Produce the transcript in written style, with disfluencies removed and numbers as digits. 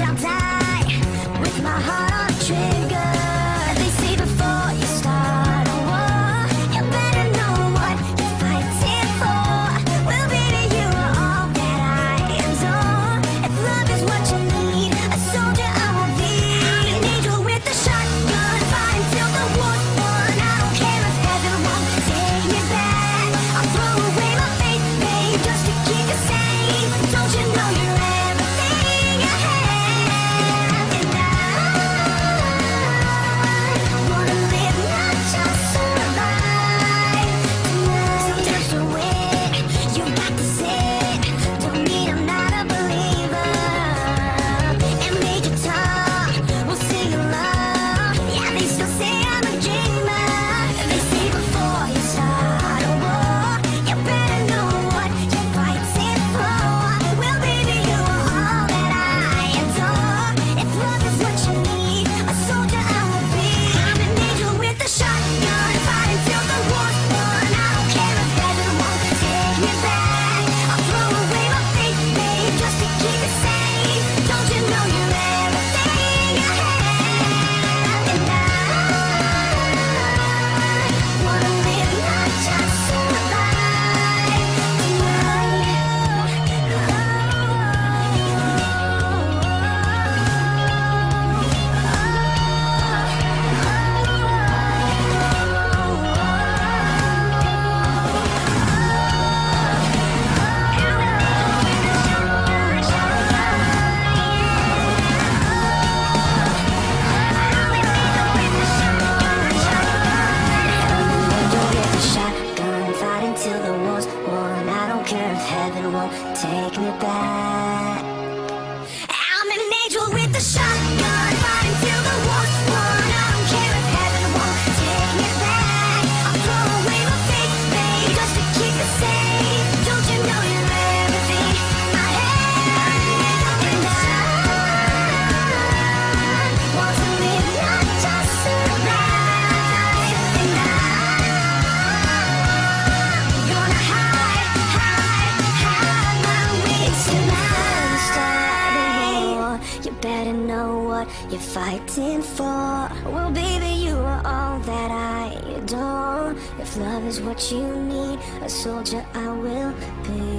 shall die with my heart on the trigger. They say before you start a war, you better know what you're fighting for. Well, baby, you are all that I adore. If love is what you need, a soldier I will be. I'm an angel with a shotgun, fighting till the war's won. I don't care if heaven won't take me back. I'll throw away my faith, babe, just to keep you safe. Don't you know you're everything I have? And I wanna live, not just survive tonight. Just a win, you got to sit. Don't mean I'm not a believer. And Major Tom will sing along. Yeah, they still say I'm a dreamer. They say before you start a war, you better know what you're fighting for. Well, baby, you are all that I adore. If love is what you need, a soldier I will be. I'm an angel with a shotgun, fighting till the war's won. I don't care if heaven won't take me back. I'll throw away my faith, babe, just to keep you safe. Don't you know you're everything I have? And I wanna live, not just survive shotgun, fighting till the war's won. I don't care if heaven won't take me back. I'm an angel with a shotgun, fighting till the war's won. I don't care if heaven won't take me back. I'll throw away my faith, babe, just to keep you safe. Don't you know you're everything I have? And I want to live, not just survive. And I'm gonna hide my way tonight. Start a war, you better know what you're fighting for. Well, baby, you are all that I adore. If love is what you need, a soldier I will be.